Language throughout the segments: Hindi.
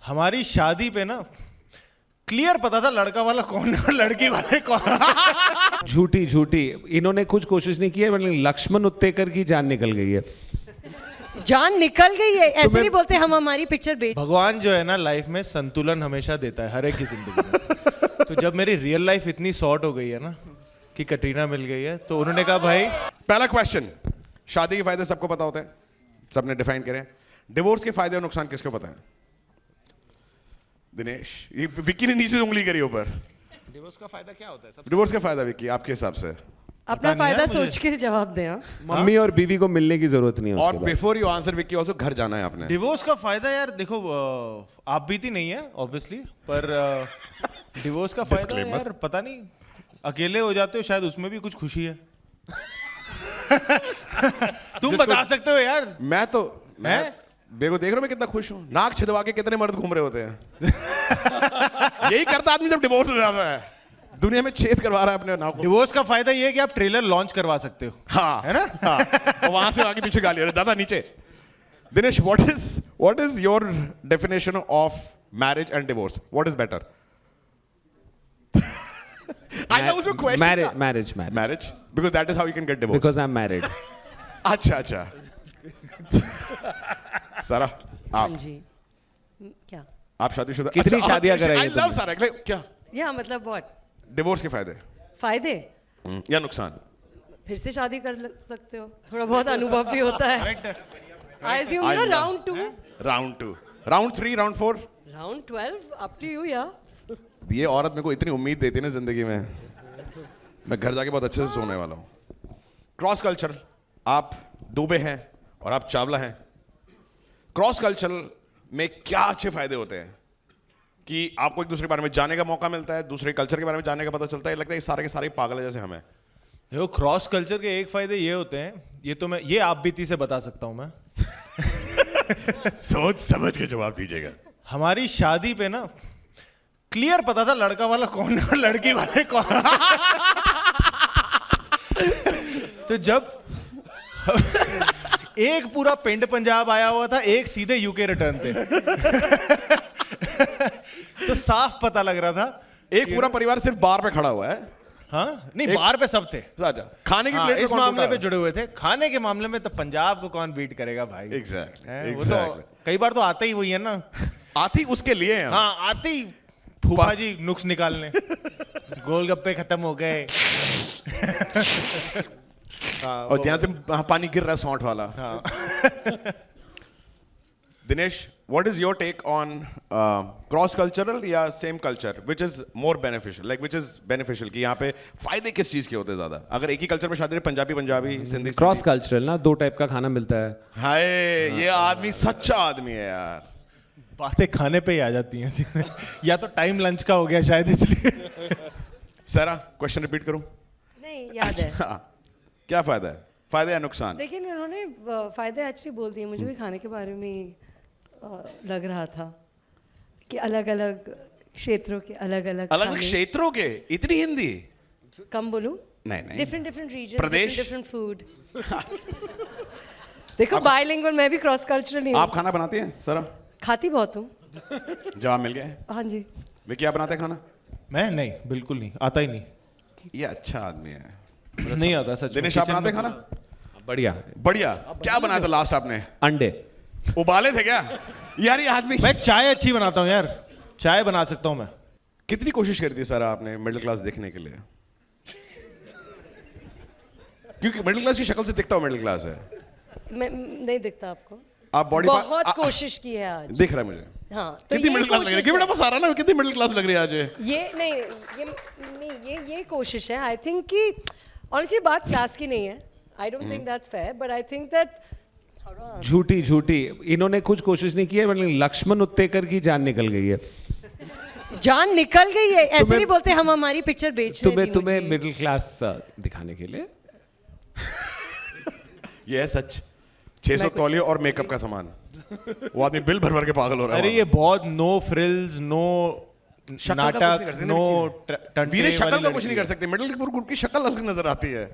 हमारी शादी पे ना क्लियर पता था लड़का वाला कौन है और लड़की वाले कौन। झूठी झूठी इन्होंने कुछ कोशिश नहीं की है, मतलब लक्ष्मण उत्तेकर की जान निकल गई है। जान निकल गई है, ऐसे नहीं बोलते हम हमारी पिक्चर बेच। भगवान जो है ना लाइफ में संतुलन हमेशा देता है हर एक की जिंदगी में। तो जब मेरी रियल लाइफ इतनी शॉर्ट हो गई है ना कि कटरीना मिल गई है, तो उन्होंने कहा भाई। पहला क्वेश्चन, शादी के फायदे सबको पता होते हैं, सबने डिफाइन करे। डिवोर्स के फायदे और नुकसान किसको पता है? दिनेश, ये विक्की ने नीचे से उंगली करी ऊपर। डिवोर्स का फायदा क्या होता है? डिवोर्स का फायदा विक्की आपके हिसाब से? अपना फायदा सोच के जवाब दें। हाँ? मम्मी और बीवी को मिलने की जरूरत नहीं है और उसके बाद। Before you answer Vicky also घर जाना है आपने। डिवोर्स का फायदा यार देखो, आप बीती नहीं है ऑब्वियसली, पर डिवोर्स का फायदा Disclaimer. यार पता नहीं, अकेले हो जाते हो शायद उसमें भी कुछ खुशी है। तुम बता सकते हो यार। मैं देखो देख रहे हो मैं कितना खुश हूं। नाक छिदवा के कितने मर्द घूम रहे होते हैं। यही करता आदमी जब डिवोर्स हो जाता है, दुनिया में छेद करवा रहा है अपने नाक को। डिवोर्स का फायदा ये है कि आप ट्रेलर लॉन्च करवा सकते हो। हाँ है ना? हाँ। और वहां से आगे पीछे गाली, अरे दादा नीचे। Dinesh, what is your definition of marriage and divorce? What is better? I know उसमें question marriage because that is how you can get divorced. Because I'm married. अच्छा सारा आप जी क्या? आप शादीशुदा? कितनी शादियां कराई I love सारा। क्या या मतलब व्हाट? डिवोर्स के फायदे फायदे या नुकसान? फिर से शादी कर सकते हो, थोड़ा बहुत अनुभव भी होता है। आई अज्यूम ना round 2, round 2, round 3, round 4, round 12 up to you. या ये औरत मेरे को इतनी उम्मीद देती है ना जिंदगी में, मैं घर जाके बहुत अच्छे से सोने वाला हूँ। क्रॉस कल्चर, आप दुबे हैं और आप चावला हैं। क्रॉस कल्चर में क्या अच्छे फायदे होते हैं कि आपको एक दूसरे के बारे में जानने का मौका मिलता है, दूसरे कल्चर के बारे में जानने का पता चलता है। लगता है ये सारे के सारे पागल है जैसे हमें। देखो क्रॉस कल्चर के एक फायदे ये होते हैं, ये आप बीती से बता सकता हूं मैं। सोच समझ के जवाब दीजिएगा। हमारी शादी पे ना क्लियर पता था लड़का वाला कौन है और लड़की वाले कौन। तो जब एक पूरा पिंड पंजाब आया हुआ था, एक सीधे यूके रिटर्न थे। तो साफ पता लग रहा था। एक पूरा परिवार सिर्फ बार पे खड़ा हुआ है। हाँ नहीं, बाहर पे सब थे। खाने की प्लेट इस मामले पे जुड़े हुए थे। खाने के मामले में तो पंजाब को कौन बीट करेगा भाई? एग्जैक्टली। कई बार तो आते ही वही है ना, आती उसके लिए हैं। हाँ आते ही फूफा जी नुक्स निकालने। गोलगप्पे खत्म हो गए। और जहां से पानी गिर रहा है सौंठ वाला। Dinesh, what is your take on cross cultural या same culture which is more beneficial, like which is beneficial कि यहाँ पे फायदे किस चीज के होते हैं ज्यादा? अगर एक ही कल्चर में शादी है, पंजाबी सिंधी। क्रॉस कल्चरल ना, 2 टाइप का खाना मिलता है। हाय, ये आदमी सच्चा आदमी है यार। बातें खाने पे ही आ जाती हैं। या तो टाइम लंच का हो गया शायद इसलिए। सारा क्वेश्चन रिपीट करूं? नहीं याद है। क्या फायदा है, फायदे या नुकसान? लेकिन इन्होंने फायदे एक्चुअली बोल दिए। मुझे भी खाने के बारे में लग रहा था कि अलग अलग क्षेत्रों के अलग अलग क्षेत्रों के। इतनी हिंदी कम बोलूं? नहीं, डिफरेंट रीजन, प्रदेश, डिफरेंट फूड। देखो बाइलिंगुअल, मैं भी क्रॉस कल्चरल नहीं हूं। आप खाना बनाती हैं सारा? खाती बहुत हूँ। जवाब मिल गया। हाँ जी। वे क्या बनाते हैं खाना? मैं नहीं, बिल्कुल नहीं, आता ही नहीं। ये अच्छा आदमी है। नहीं आता सच। दिनेश, आप बनाते खाना? बढ़िया। क्या बनाया था लास्ट आपने? अंडे उबाले थे क्या? यार ये आदमी। मैं चाय अच्छी बनाता हूँ यार, चाय बना सकता हूँ मैं। कितनी कोशिश करी थी सर आपने मिडिल क्लास दिखने के लिए? क्योंकि मिडिल क्लास की शक्ल से दिखता हूँ मिडिल क्लास है। मैं नहीं दिखता आपको? आप बॉडी बहुत कोशिश की है आज। दिख रहा है मुझे। हाँ, तो कितनी मिडिल क्लास लग रही है? बड़ा बस आ रहा ना, कितनी मिडिल क्लास लग रही है आज? ये कोशिश है। आई थिंक कि ऑनेस्टली बात क्लास की नहीं है। I don't think that's fair, but I think that झूठी इन्होंने कुछ कोशिश नहीं की है, मतलब लक्ष्मण उत्तेकर की जान निकल गई है। जान निकल गई है, ऐसे नहीं बोलते हम हमारी पिक्चर बेच रहे हैं। तुम्हें मिडिल क्लास दिखाने के लिए। ये है सच। 600 तौलिए और मेकअप का सामान। वो आदमी बिल भर के पागल हो रहा है। अरे ये बहुत नो फ्रिल्स, नो नाटक, नो वीरे शक्ल का कुछ नहीं कर सकते। मिडिल ग्रुप की शक्ल अलग नजर आती है,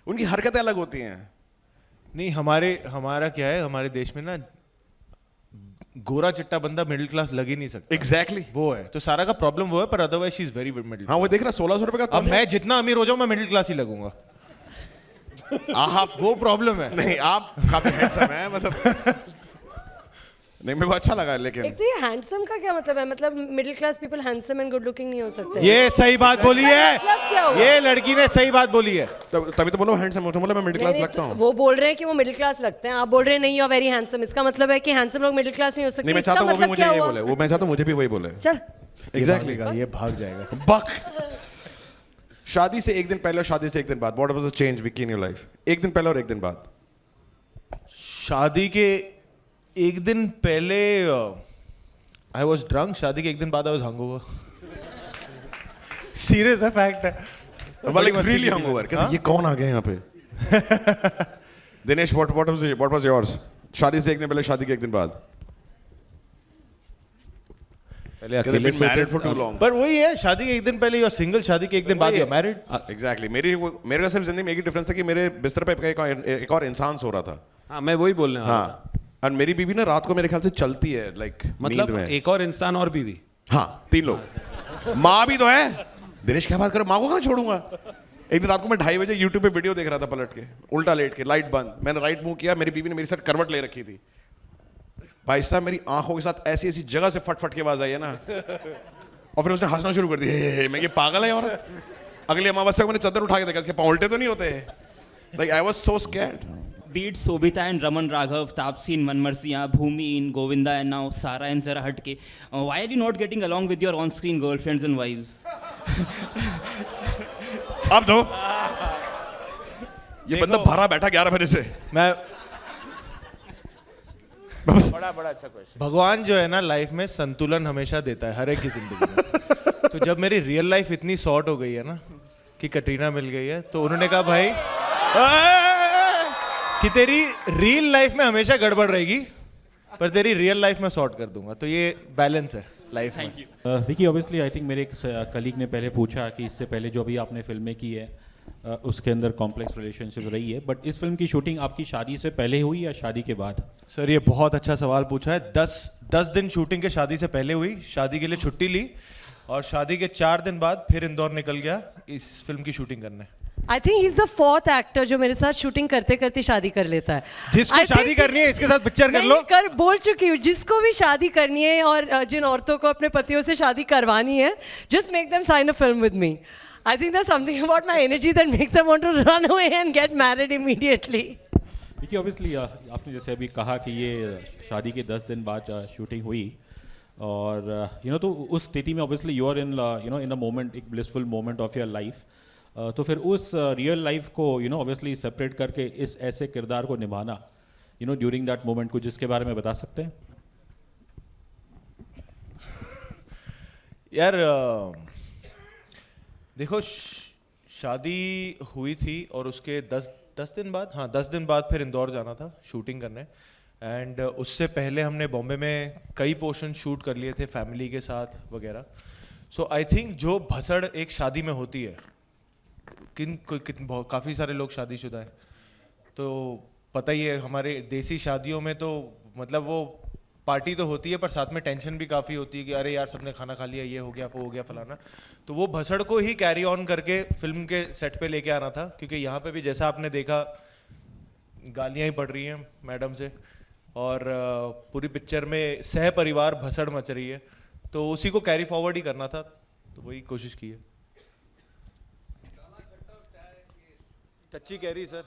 उनकी हरकतें अलग होती हैं। नहीं, हमारा क्या है, हमारे देश में ना गोरा चिट्टा बंदा मिडिल क्लास लग ही नहीं सकता। एग्जैक्टली वो है तो सारा का प्रॉब्लम वो है, पर otherwise she is very middle. हाँ वो देख रहा 1600 रुपए का अब मैं जितना अमीर हो जाऊं मैं मिडिल क्लास ही लगूंगा। आप वो प्रॉब्लम है। नहीं आप काफी हैंडसम है मतलब नहीं मेरे को अच्छा लगा लेकिन एक तो ये हैंडसम का क्या मतलब है? मतलब middle class people handsome and good looking नहीं हो सकते? ये सही बात बोली है, मतलब क्या हुआ? ये लड़की ने सही बात बोली है। तभी तो बोलो हैंडसम हो, बोला मैं मिडिल क्लास नहीं, लगता हूँ। वो बोल रहे हैं कि वो मिडिल क्लास लगते हैं, आप बोल रहे हैं नहीं यू आर वेरी हैंडसम। इसका मतलब है कि हैंडसम लोग मिडिल क्लास नहीं हो सकते। नहीं मैं इसका चाहता हूँ वो भी मतलब मुझे क्या यही हुआ? बोले, वो मैं चाहता हूँ मुझे भी वही बोले। चल एग्जैक्टली ये भाग जाएगा। बक शादी से एक दिन पहले और शादी से एक दिन बाद, what was the change Vicky in your life? एक दिन पहले और एक दिन बाद। शादी के एक दिन पहले आई वॉज ड्रंक, शादी के एक दिन बाद आई वॉज हंगओवर। सीरियस है, फैक्ट है। Like really hangover. कहते ये कौन आ गया यहाँ पे? Dinesh what was yours? शादी से एक दिन पहले, शादी के एक दिन बाद। पहले अकेले से मैरिड फॉर टू लॉन्ग। पर वही है, शादी के एक दिन पहले यू आर सिंगल, शादी के एक दिन बाद यू आर मैरिड। एग्जैक्टली मेरे का सिर्फ जिंदगी में एक ही डिफरेंस था कि मेरे बिस्तर पे एक और इंसान सो रहा था। हाँ मैं वही बोलने वाला था। हाँ और मेरी बीवी ना रात को मेरे ख्याल से चलती है लाइक मतलब नींद में। एक और इंसान और बीवी। हाँ 3 लोग, माँ भी तो है। दिनेश क्या बात करो, माँ को कहाँ छोड़ूंगा? एक दिन रात को मैं 2:30 बजे यूट्यूब पे वीडियो देख रहा था पलट के, उल्टा लेट के, लाइट बंद, मैंने राइट मुंह किया, मेरी बीवी ने मेरी साथ करवट ले रखी थी। भाई साहब मेरी आंखों के साथ ऐसी ऐसी जगह से फट की आवाज आई है ना, और फिर उसने हंसना शुरू कर दिया। मैं ये पागल है औरत। अगली अमावस्या को मैंने चादर उठा के देखा, इसके पाँव उल्टे तो नहीं होते? Like I was so scared. Beat Sobita and Raman Raghav, Taapsee in Manmarsiya, Bhumi in Govinda, and now Sara and Zara Hatke. Why are you not getting along with your on-screen girlfriends and wives? अब दो ये बंदा भरा बैठा 11 बजे से। मैं बड़ा अच्छा क्वेश्चन। भगवान जो है ना लाइफ में संतुलन हमेशा देता है हर एक की जिंदगी में। तो जब मेरी रियल लाइफ इतनी शॉर्ट हो गई है ना कि कटरीना मिल गई है, तो उन्होंने कहा भाई कि तेरी रियल लाइफ में हमेशा गड़बड़ रहेगी, पर तेरी रियल लाइफ में सॉर्ट कर दूंगा। तो ये बैलेंस है लाइफ में। विकी ऑब्वियसली आई थिंक मेरे एक कलीग ने पहले पूछा कि इससे पहले जो अभी आपने फिल्में की है उसके अंदर कॉम्प्लेक्स रिलेशनशिप रही है, बट इस फिल्म की शूटिंग आपकी शादी से पहले हुई या शादी के बाद? सर ये बहुत अच्छा सवाल पूछा है। 10 दिन शूटिंग के शादी से पहले हुई, शादी के लिए छुट्टी ली और शादी के 4 दिन बाद फिर इंदौर निकल गया इस फिल्म की शूटिंग करने। I think he is the 4th actor जो मेरे साथ शूटिंग करते करते शादी कर लेता है। जिसको I शादी think- करनी है इसके साथ पिक्चर कर नहीं, लो। कर बोल चुकी हूँ, जिसको भी शादी करनी है और जिन औरतों को अपने पतियों से शादी करवानी है, just make them sign a film with me. I think there something about my energy that makes them want to run away and get married immediately. Vicky obviously आपने जैसे अभी कहा कि ये शादी के 10 दिन बाद शूटिंग हुई और तो उस स्थिति में obviously you are in in a moment, एक blissful moment of your life. तो फिर उस रियल लाइफ को ऑब्वियसली सेपरेट करके इस ऐसे किरदार को निभाना ड्यूरिंग दैट मोमेंट, कुछ जिसके बारे में बता सकते हैं? यार देखो शादी हुई थी और उसके 10 दिन बाद, हाँ 10 दिन बाद फिर इंदौर जाना था शूटिंग करने। एंड उससे पहले हमने बॉम्बे में कई पोर्शन शूट कर लिए थे फैमिली के साथ वगैरह। सो आई थिंक जो भसड़ एक शादी में होती है, काफ़ी सारे लोग शादीशुदा हैं तो पता ही है, हमारे देसी शादियों में तो मतलब वो पार्टी तो होती है पर साथ में टेंशन भी काफ़ी होती है कि अरे यार सबने खाना खा लिया, ये हो गया वो हो गया फलाना। तो वो भसड़ को ही कैरी ऑन करके फिल्म के सेट पे लेके आना था, क्योंकि यहाँ पे भी जैसा आपने देखा गालियाँ ही पड़ रही हैं मैडम से और पूरी पिक्चर में सह परिवार भसड़ मच रही है, तो उसी को कैरी फॉरवर्ड ही करना था, तो वही कोशिश की है। कच्ची कैरी सर।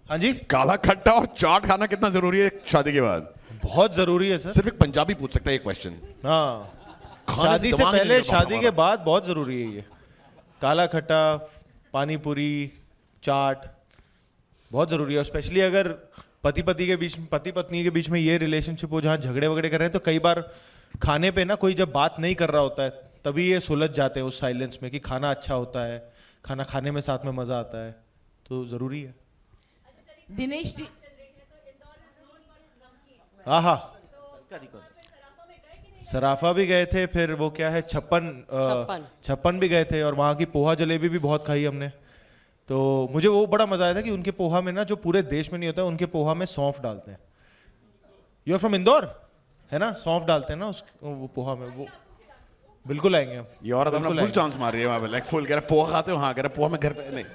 हाँ जी, काला खट्टा और चाट खाना कितना जरूरी है शादी के बाद? बहुत जरूरी है सर। सिर्फ एक पंजाबी पूछ सकता है ये क्वेश्चन। हाँ, खाने शादी से दिमाग नहीं पहले लगा शादी के हमारा। बाद बहुत जरूरी है ये। काला खट्टा, पानी पूरी, चाट बहुत जरूरी है। और स्पेशली अगर पति पत्नी के बीच में ये रिलेशनशिप हो जहाँ झगड़े वगड़े कर रहे हैं, तो कई बार खाने पे ना कोई जब बात नहीं कर रहा होता है तभी ये सुलझ जाते हैं उस साइलेंस में कि खाना अच्छा होता है, खाना खाने में साथ में मजा आता है, तो जरूरी है। दिनेश जी, हाँ हाँ, सराफा भी गए थे, फिर वो क्या है छप्पन भी गए थे और वहाँ की पोहा जलेबी भी बहुत खाई हमने। तो मुझे वो बड़ा मजा आया था कि उनके पोहा में ना, जो पूरे देश में नहीं होता, उनके पोहा में सौंफ डालते हैं। यू आर फ्रॉम इंदौर, है ना? सौंफ डालते हैं ना उस वो पोहा में, वो बिल्कुल आएंगे हम। ये औरत अपना बिल्कुल फुल आएंगे। चांस मार रही है वहां पे, लाइक फुल कह रहा पोहा खाते हो, हाँ कह रहा पोहा में घर पे नहीं।